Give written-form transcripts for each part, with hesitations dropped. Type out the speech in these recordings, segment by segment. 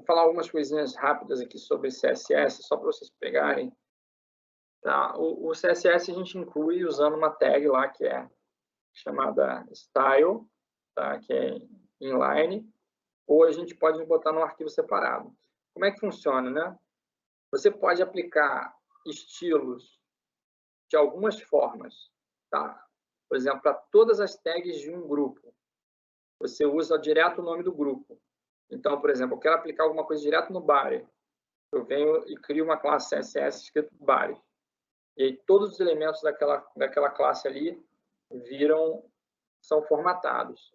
vou falar algumas coisinhas rápidas aqui sobre CSS, só para vocês pegarem. Tá? O CSS a gente inclui usando uma tag lá que é chamada style, tá? Que é inline, ou a gente pode botar num arquivo separado. Como é que funciona, né? Você pode aplicar estilos de algumas formas, tá? Por exemplo, para todas as tags de um grupo, você usa direto o nome do grupo. Então, por exemplo, eu quero aplicar alguma coisa direto no body. Eu venho e crio uma classe CSS escrito body. E aí todos os elementos daquela classe ali são formatados.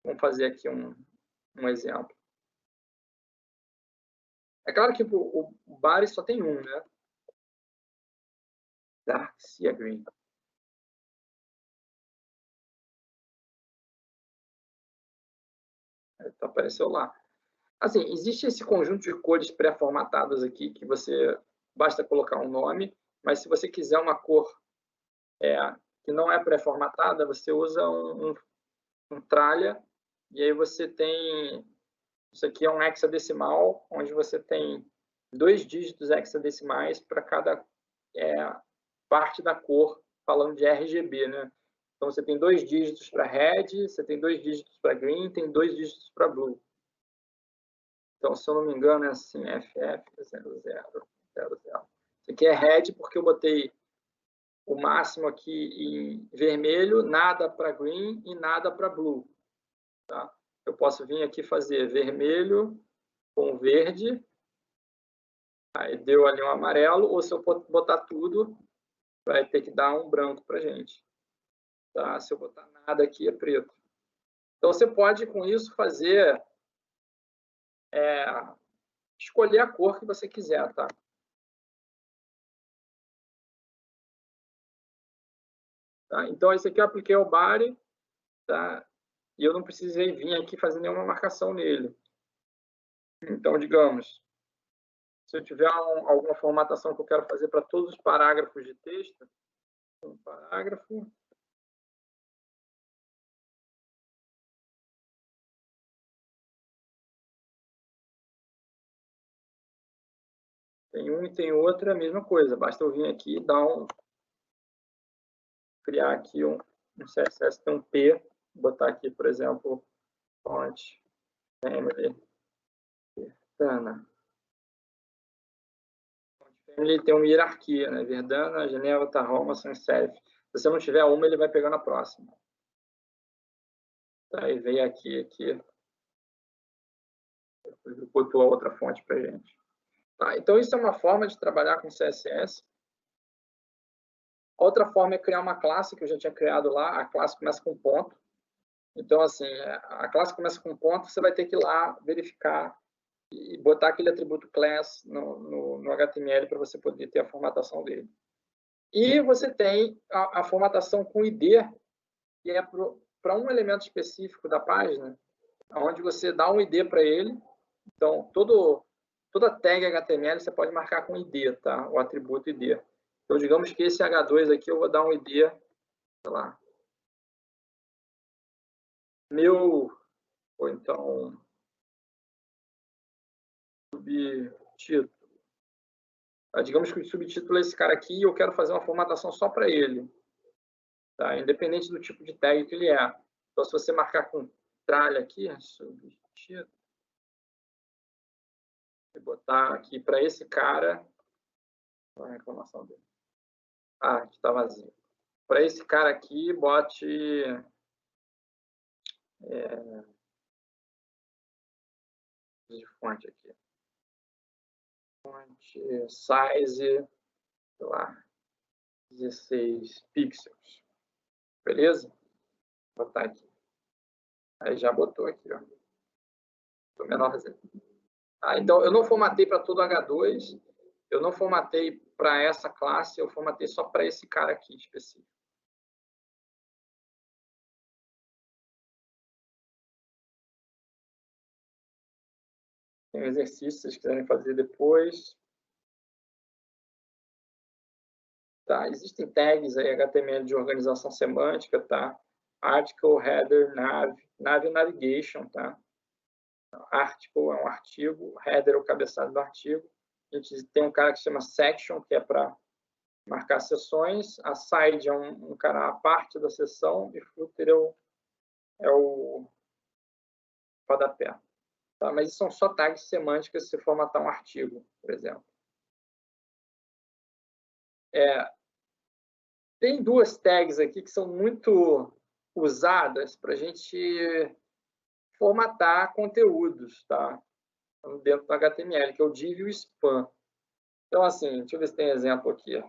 Vamos fazer aqui um exemplo. É claro que o body só tem um, né? Dark Sea Green. Então, apareceu lá. Assim, existe esse conjunto de cores pré-formatadas aqui, que você basta colocar um nome, mas se você quiser uma cor que não é pré-formatada, você usa um tralha, e aí você tem... Isso aqui é um hexadecimal, onde você tem 2 dígitos hexadecimais para cada parte da cor, falando de RGB, né? Então, você tem 2 dígitos para red, você tem 2 dígitos para green, tem 2 dígitos para blue. Então, se eu não me engano, é assim, FF0000. Isso aqui é red, porque eu botei o máximo aqui em vermelho, nada para green e nada para blue. Tá? Eu posso vir aqui fazer vermelho com verde, aí deu ali um amarelo, ou se eu botar tudo, vai ter que dar um branco para a gente. Tá? Se eu botar nada aqui, é preto. Então, você pode, com isso, fazer... escolher a cor que você quiser, tá? Tá? Então, esse aqui eu apliquei ao body, tá? E eu não precisei vir aqui fazer nenhuma marcação nele. Então, digamos, se eu tiver alguma formatação que eu quero fazer para todos os parágrafos de texto, um parágrafo... Tem um e tem outro, é a mesma coisa. Basta eu vir aqui e criar aqui um CSS, tem um P, botar aqui, por exemplo, font family Verdana. Ele tem uma hierarquia, né? Verdana, Geneva, Tahoma, Sans Serif. Se você não tiver uma, ele vai pegar na próxima. Tá, e veio aqui. Depois botou a outra fonte para a gente. Tá, então, isso é uma forma de trabalhar com CSS. Outra forma é criar uma classe que eu já tinha criado lá. A classe começa com ponto. Então, assim, a classe começa com ponto, você vai ter que ir lá verificar e botar aquele atributo class no HTML para você poder ter a formatação dele. E você tem a formatação com ID, que é para um elemento específico da página, onde você dá um ID para ele. Então, toda tag HTML você pode marcar com ID, tá? O atributo ID. Então, digamos que esse H2 aqui eu vou dar um ID, sei lá, ou então subtítulo. Digamos que o subtítulo é esse cara aqui e eu quero fazer uma formatação só para ele. Tá? Independente do tipo de tag que ele é. Então, se você marcar com tralha aqui, subtítulo, e botar aqui para esse cara, a reclamação dele. Aqui está vazio. Para esse cara aqui, bote de fonte aqui. Fonte size, sei lá, 16 pixels. Beleza? Vou botar aqui. Aí já botou aqui, ó. Tô menorzinho. Então, eu não formatei para todo H2, eu não formatei para essa classe, eu formatei só para esse cara aqui específico. Tem um exercício, se vocês quiserem fazer depois. Tá, existem tags aí, HTML de organização semântica, tá? Article, header, nav, nav navigation, tá? Article é um artigo, header é o cabeçalho do artigo. A gente tem um cara que se chama section, que é para marcar seções. A side é um cara à parte da seção e footer é o rodapé. Tá? Mas isso são só tags semânticas se formatar um artigo, por exemplo. Tem duas tags aqui que são muito usadas para a gente formatar conteúdos, tá? Dentro do HTML, que é o div e o span. Então, assim, deixa eu ver se tem exemplo aqui.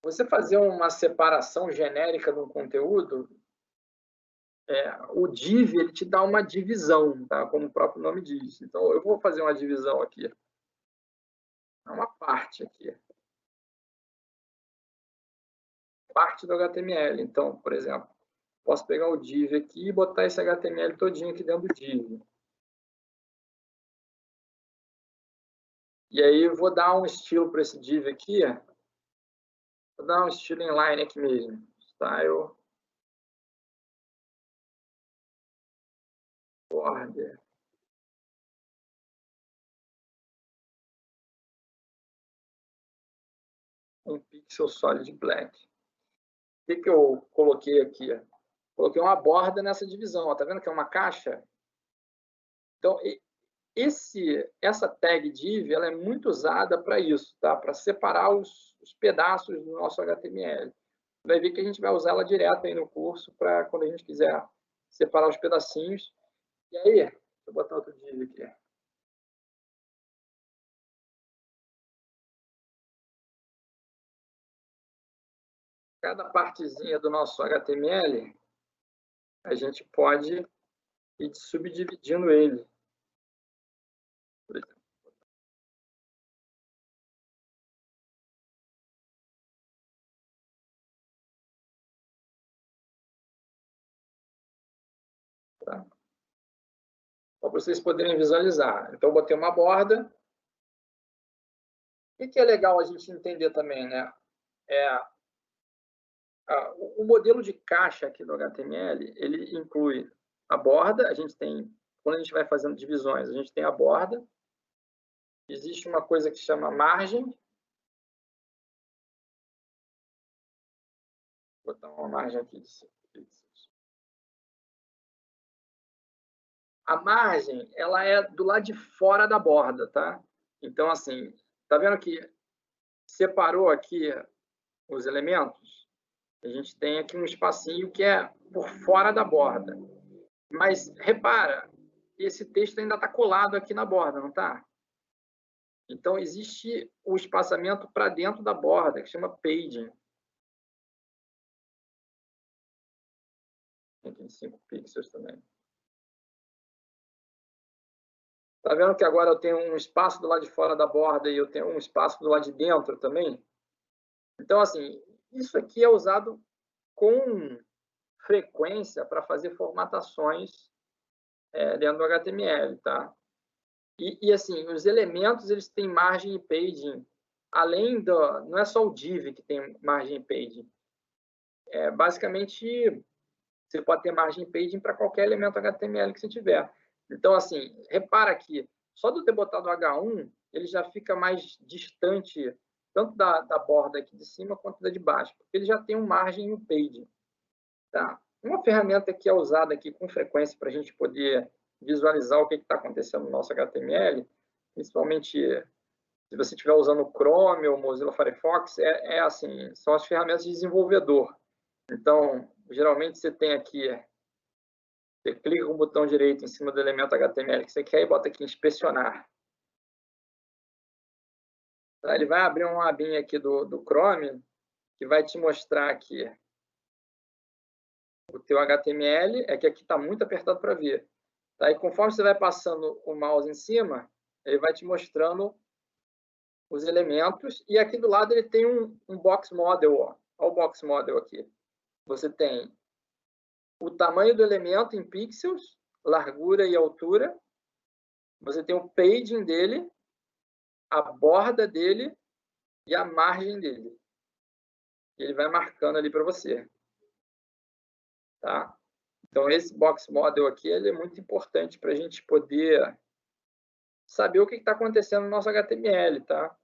Você fazer uma separação genérica de um conteúdo, o div ele te dá uma divisão, tá? Como o próprio nome diz. Então, eu vou fazer uma divisão aqui. É uma parte aqui. Parte do HTML. Então, por exemplo, posso pegar o div aqui e botar esse HTML todinho aqui dentro do div. E aí eu vou dar um estilo para esse div aqui. Vou dar um estilo inline aqui mesmo. Style. Border. Um pixel solid black. O que eu coloquei aqui? Coloquei uma borda nessa divisão. Ó, tá vendo que é uma caixa? Então, essa tag div ela é muito usada para isso, tá? Para separar os pedaços do nosso HTML. Vai ver que a gente vai usar ela direto aí no curso para quando a gente quiser separar os pedacinhos. E aí, deixa eu botar outro div aqui. Cada partezinha do nosso HTML, a gente pode ir subdividindo ele. Por exemplo. Tá? Para vocês poderem visualizar. Então, eu botei uma borda. O que é legal a gente entender também, né? O modelo de caixa aqui do HTML, ele inclui a borda, a gente tem, quando a gente vai fazendo divisões, a gente tem a borda, existe uma coisa que se chama margem, vou botar uma margem aqui de 5 pixels. A margem, ela é do lado de fora da borda, tá? Então, assim, tá vendo que separou aqui os elementos? A gente tem aqui um espacinho que é por fora da borda. Mas, repara, esse texto ainda está colado aqui na borda, não está? Então, existe o espaçamento para dentro da borda, que chama paging. Tem 5 pixels também. Está vendo que agora eu tenho um espaço do lado de fora da borda e eu tenho um espaço do lado de dentro também? Então, assim, isso aqui é usado com frequência para fazer formatações dentro do HTML, tá? E, assim, os elementos, eles têm margem e paging. Além do... Não é só o div que tem margem e paging. Basicamente, você pode ter margem e paging para qualquer elemento HTML que você tiver. Então, assim, repara que só do ter botado H1, ele já fica mais distante tanto da borda aqui de cima quanto da de baixo, porque ele já tem um margem e um paging. Tá? Uma ferramenta que é usada aqui com frequência para a gente poder visualizar o que está acontecendo no nosso HTML, principalmente se você estiver usando o Chrome ou o Mozilla Firefox, assim, são as ferramentas de desenvolvedor. Então, geralmente você tem aqui, você clica com o botão direito em cima do elemento HTML que você quer e bota aqui inspecionar. Tá? Ele vai abrir uma abinha aqui do Chrome que vai te mostrar aqui o teu HTML, que aqui está muito apertado para ver. Tá? E conforme você vai passando o mouse em cima, ele vai te mostrando os elementos, e aqui do lado ele tem um box model. Ó. Olha o box model aqui. Você tem o tamanho do elemento em pixels, largura e altura. Você tem o paging dele, a borda dele e a margem dele. Ele vai marcando ali para você. Tá? Então, esse box model aqui ele é muito importante para a gente poder saber o que está acontecendo no nosso HTML, tá?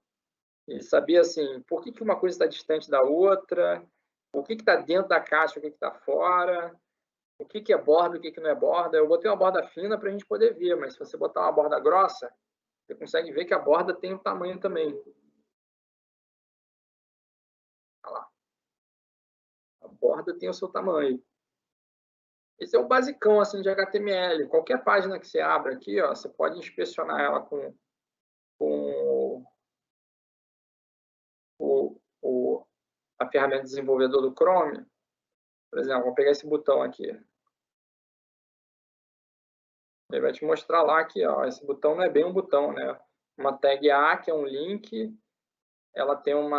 E saber, assim, por que uma coisa está distante da outra, o que está dentro da caixa, o que está fora, o que é borda, o que não é borda. Eu botei uma borda fina para a gente poder ver, mas se você botar uma borda grossa, você consegue ver que a borda tem um tamanho também. Olha lá. A borda tem o seu tamanho. Esse é o basicão assim, de HTML. Qualquer página que você abra aqui, ó, você pode inspecionar ela com a ferramenta desenvolvedor do Chrome. Por exemplo, vou pegar esse botão aqui. Ele vai te mostrar lá que ó, esse botão não é bem um botão, né? Uma tag A, que é um link, ela tem um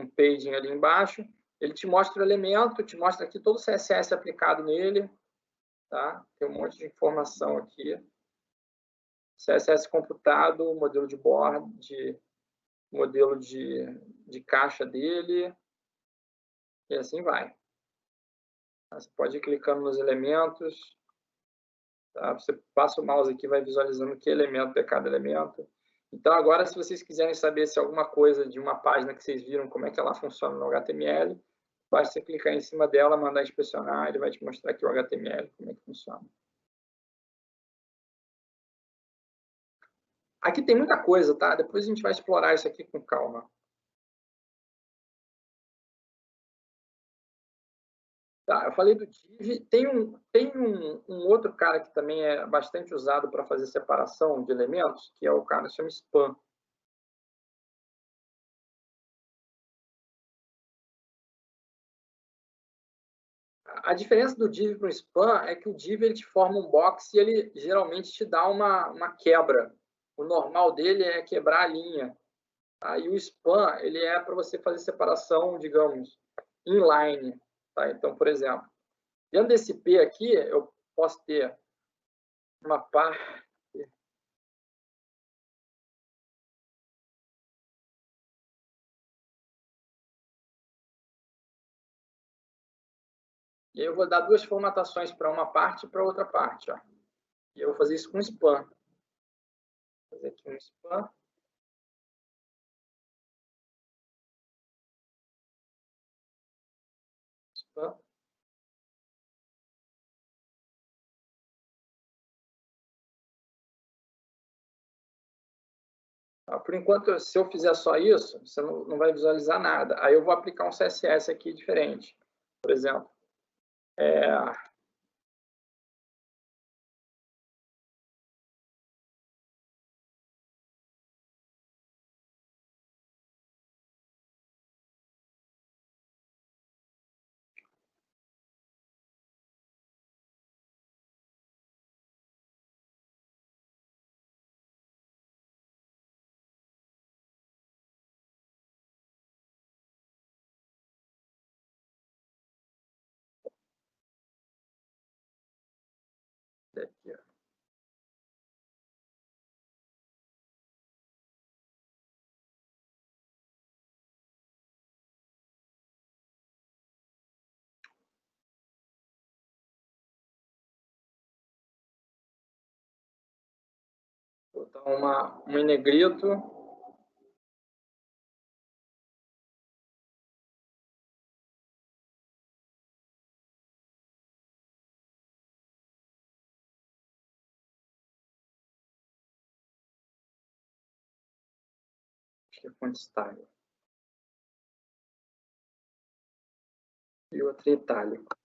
paging ali embaixo. Ele te mostra o elemento, te mostra aqui todo o CSS aplicado nele. Tá? Tem um monte de informação aqui. CSS computado, modelo de borda, modelo de caixa dele, e assim vai. Você pode ir clicando nos elementos, tá? Você passa o mouse aqui, vai visualizando que elemento é cada elemento. Então, agora, se vocês quiserem saber se alguma coisa de uma página que vocês viram, como é que ela funciona no HTML, basta você clicar em cima dela, mandar inspecionar, ele vai te mostrar aqui o HTML, como é que funciona. Aqui tem muita coisa, tá? Depois a gente vai explorar isso aqui com calma. Tá, eu falei do div. Tem um outro cara que também é bastante usado para fazer separação de elementos, que é o cara que chama span. A diferença do div para o span é que o div ele te forma um box e ele geralmente te dá uma quebra. O normal dele é quebrar a linha. Tá? E o span ele é para você fazer separação, digamos, inline. Tá? Então, por exemplo, dentro desse P aqui, eu posso ter uma parte. E aí eu vou dar duas formatações para uma parte e para outra parte. Ó. E eu vou fazer isso com span. Vou fazer aqui um span. Span. Por enquanto, se eu fizer só isso, você não vai visualizar nada. Aí eu vou aplicar um CSS aqui diferente. Por exemplo, aqui, ó. Vou botar um em negrito. Acho que é font style. E outro em itálico.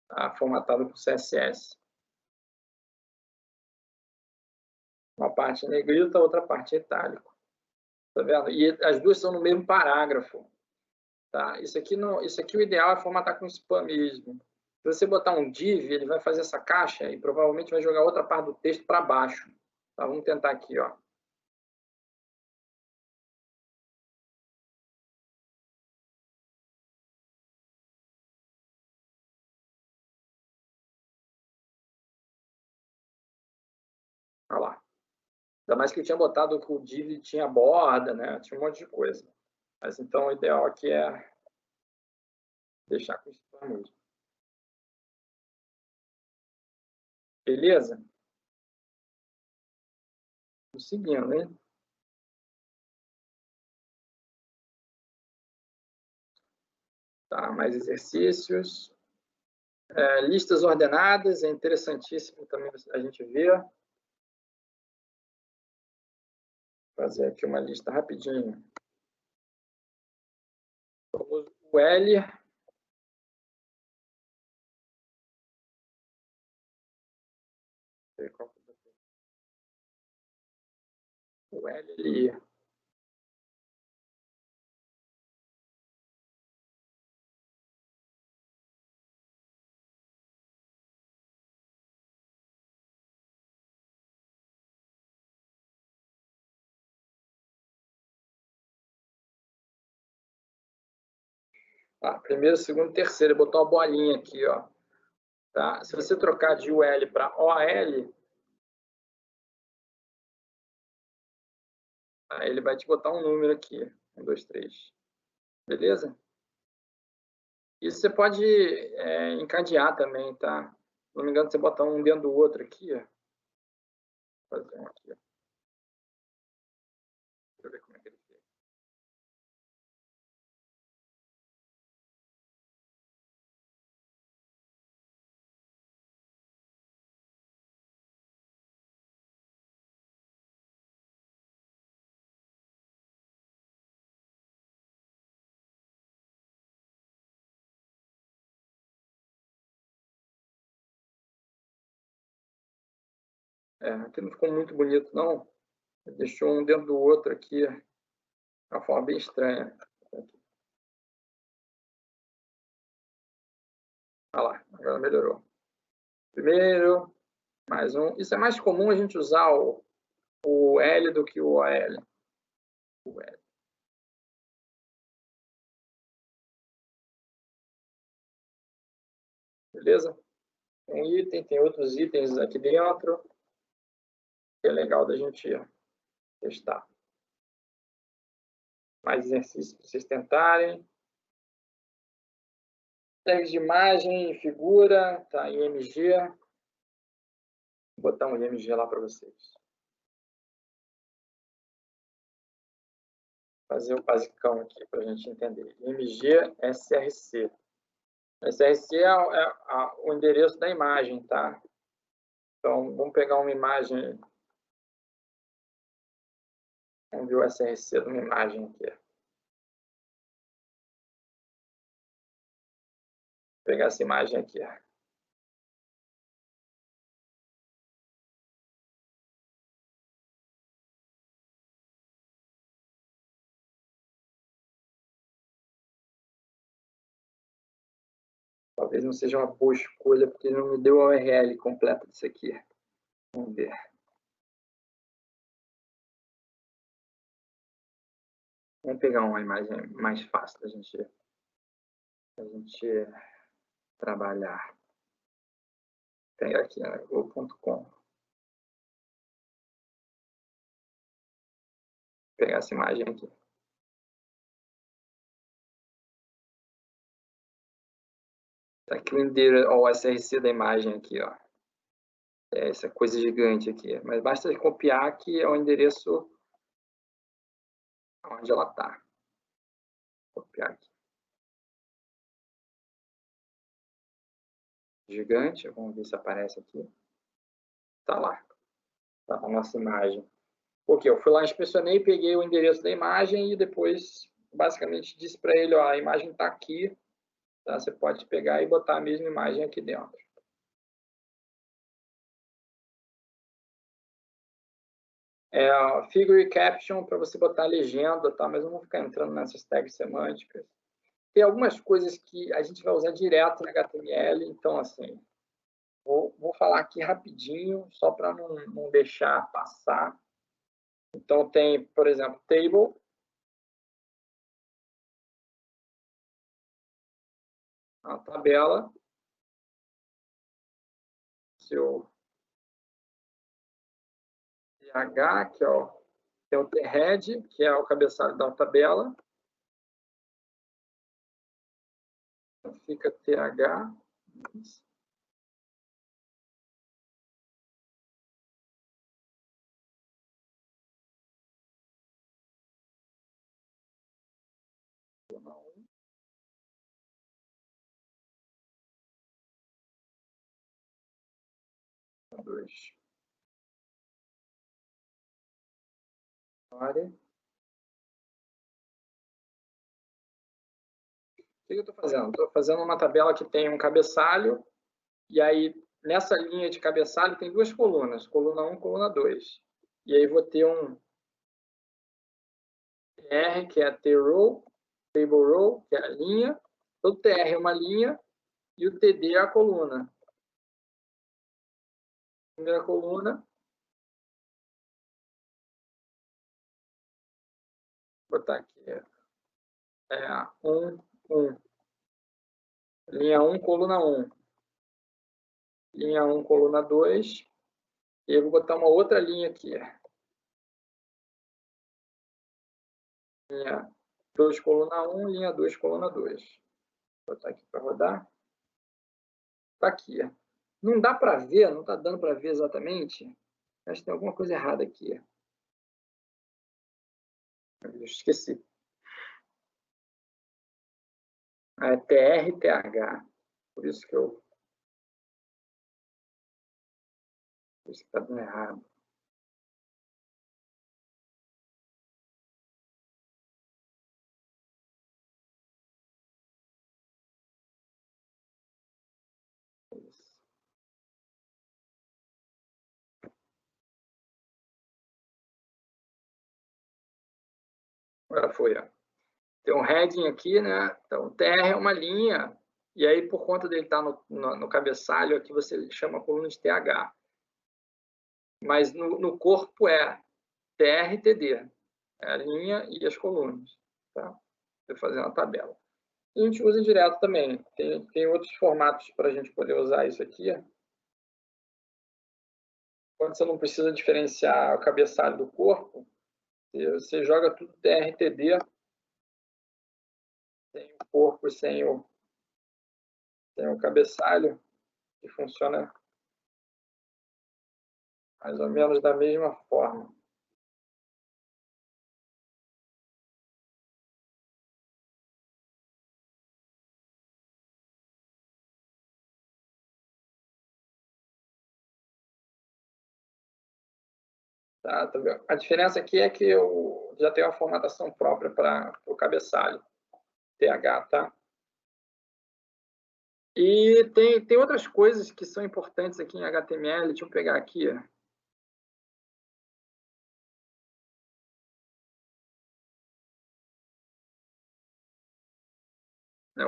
Tá? Formatado por CSS. Uma parte em negrito, a outra parte em itálico. Tá vendo? E as duas são no mesmo parágrafo. Tá? Isso aqui o ideal é formatar com spam mesmo. Se você botar um div, ele vai fazer essa caixa e provavelmente vai jogar outra parte do texto para baixo. Tá? Vamos tentar aqui, ó. Olha lá. Ainda mais que eu tinha botado que o div tinha borda, né? Tinha um monte de coisa. Mas então o ideal aqui é deixar com spam mesmo. Beleza? Vamos seguindo, hein? Tá, mais exercícios. Listas ordenadas, é interessantíssimo também a gente ver. Vou fazer aqui uma lista rapidinho. O L. O L ali. Primeiro, segundo, terceiro. Botou uma bolinha aqui, ó. Tá? Se você trocar de UL para OL, ele vai te botar um número aqui. 1, 2, 3. Beleza? Isso você pode encadear também, tá? Se não me engano, você bota um dentro do outro aqui, ó. Vou fazer um aqui, ó. Deixa eu ver como é que ele fica. Aqui não ficou muito bonito, não. Deixou um dentro do outro aqui, de uma forma bem estranha. Olha lá, agora melhorou. Primeiro, mais um. Isso é mais comum a gente usar o L do que o OL. O L. Beleza? Um item, tem outros itens aqui dentro. Que é legal da gente testar. Mais exercícios para vocês tentarem. Tags de imagem e figura, tá? IMG. Vou botar um IMG lá para vocês. Fazer o basicão aqui para a gente entender. IMG SRC. SRC é o endereço da imagem, tá? Então, vamos pegar uma imagem. Vamos ver o SRC de uma imagem aqui. Vou pegar essa imagem aqui. Talvez não seja uma boa escolha, porque não me deu a URL completa disso aqui. Vamos ver. Vamos pegar uma imagem mais fácil da gente trabalhar. Vou pegar aqui, né? Go.com. Vou pegar essa imagem aqui. Tá aqui o endereço, ó, o SRC da imagem aqui, ó. Essa coisa gigante aqui. Mas basta copiar que é o endereço onde ela está. Copiar aqui. Gigante, vamos ver se aparece aqui. Está lá. Está a nossa imagem. Porque eu fui lá, inspecionei, peguei o endereço da imagem e depois, basicamente, disse para ele, ó, a imagem está aqui. Tá? Você pode pegar e botar a mesma imagem aqui dentro. Figure e caption para você botar a legenda, tá? Mas eu não vou ficar entrando nessas tags semânticas. Tem algumas coisas que a gente vai usar direto no HTML, então, assim, vou falar aqui rapidinho, só para não deixar passar. Então, tem, por exemplo, table. A tabela. Seu TH, que é tem o head, que é o cabeçalho da tabela. Então, fica TH. 2. Olha. O que eu estou fazendo? Estou fazendo uma tabela que tem um cabeçalho, e aí nessa linha de cabeçalho tem duas colunas, coluna 1 e coluna 2. E aí vou ter um TR, que é T-Row, Table Row, que é a linha. O TR é uma linha e o TD é a coluna. Primeira coluna. Vou botar aqui. 1, 1. Linha 1, coluna 1. Linha 1, coluna 2. E eu vou botar uma outra linha aqui. Linha 2, coluna 1, linha 2, coluna 2. Vou botar aqui para rodar. Está aqui. Não dá para ver, não está dando para ver exatamente. Acho que tem alguma coisa errada aqui. Eu esqueci. É TR, TH. Por isso que está dando errado. Agora foi. Ó. Tem um heading aqui, né? Então, TR é uma linha, e aí, por conta dele estar no cabeçalho, aqui você chama a coluna de TH. Mas no corpo é TR e TD. É a linha e as colunas. Tá? Vou fazer uma tabela. E a gente usa direto também. Tem outros formatos para a gente poder usar isso aqui. Quando você não precisa diferenciar o cabeçalho do corpo, você joga tudo TR-TD, sem o corpo e sem o cabeçalho, que funciona mais ou menos da mesma forma. Tá? A diferença aqui é que eu já tenho uma formatação própria para o cabeçalho, TH, tá? E tem outras coisas que são importantes aqui em HTML. Deixa eu pegar aqui.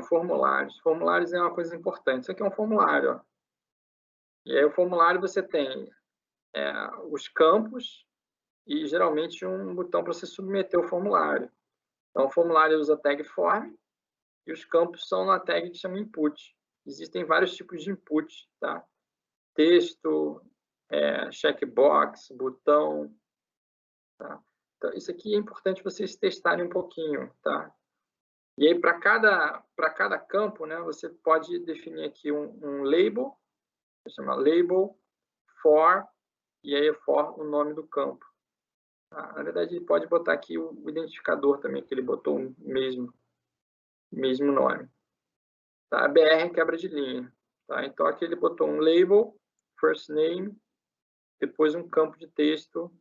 Formulários. Formulários é uma coisa importante. Isso aqui é um formulário. Ó. E aí o formulário você tem os campos e geralmente um botão para você submeter o formulário. Então o formulário usa a tag form e os campos são na tag que chama input. Existem vários tipos de input, tá? Texto, checkbox, botão, tá? Então isso aqui é importante vocês testarem um pouquinho, tá? E aí para cada campo, né, você pode definir aqui um label, que chama label for, e aí for o nome do campo. Tá? Na verdade, ele pode botar aqui o identificador também, que ele botou o mesmo nome. Tá? BR é quebra de linha. Tá? Então, aqui ele botou um label, first name, depois um campo de texto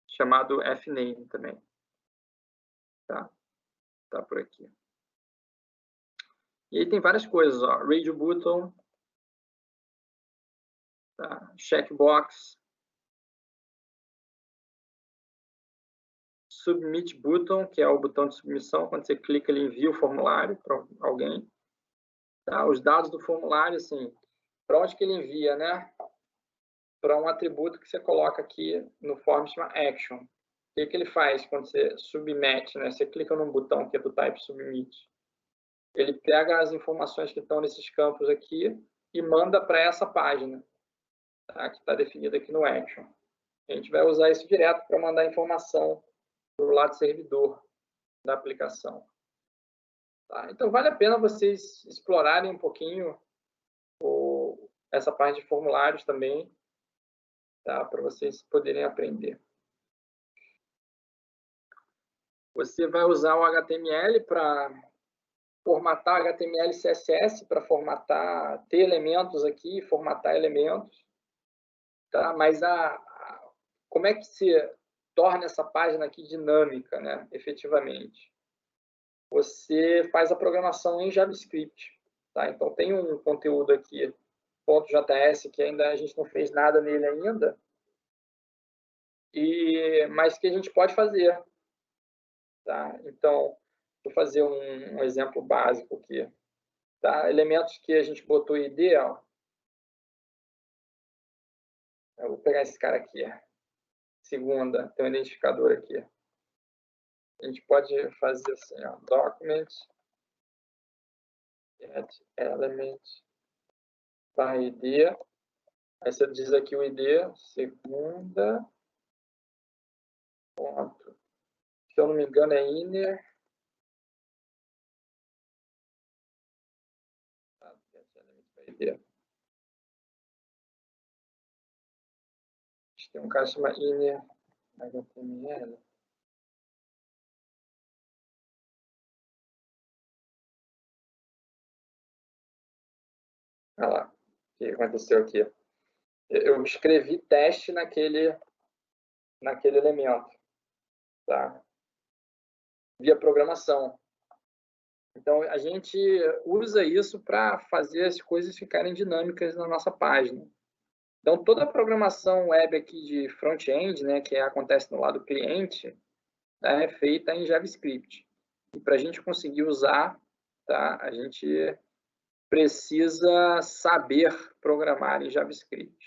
chamado fname também. Tá? Tá por aqui. E aí tem várias coisas, ó. Radio button, tá? Checkbox, submit button, que é o botão de submissão, quando você clica ele envia o formulário para alguém. Tá? Os dados do formulário, assim, para onde que ele envia, né? Para um atributo que você coloca aqui no form, chama action. O que ele faz quando você submete, né? Você clica num botão que é do type submit. Ele pega as informações que estão nesses campos aqui e manda para essa página, tá? Que está definida aqui no action. A gente vai usar isso direto para mandar informação para o lado servidor da aplicação. Tá? Então, vale a pena vocês explorarem um pouquinho essa parte de formulários também, tá? Para vocês poderem aprender. Você vai usar o HTML para formatar HTML e CSS para formatar, ter elementos aqui, formatar elementos, tá? Mas como é que se torna essa página aqui dinâmica, né? Efetivamente? Você faz a programação em JavaScript, tá? Então tem um conteúdo aqui, .js, que ainda a gente não fez nada nele ainda, mas que a gente pode fazer, tá? Então, vou fazer um exemplo básico aqui, tá? Elementos que a gente botou ID, ó. Eu vou pegar esse cara aqui, segunda, tem um identificador aqui. A gente pode fazer assim, ó, document get element by ID. Aí você diz aqui o ID, segunda, ponto. Se eu não me engano é inner. Tem um cara que chama inner HTML. Olha lá, o que aconteceu aqui. Eu escrevi teste naquele elemento, tá? Via programação. Então, a gente usa isso para fazer as coisas ficarem dinâmicas na nossa página. Então, toda a programação web aqui de front-end, né, que acontece no lado cliente, é feita em JavaScript. E para a gente conseguir usar, tá, a gente precisa saber programar em JavaScript.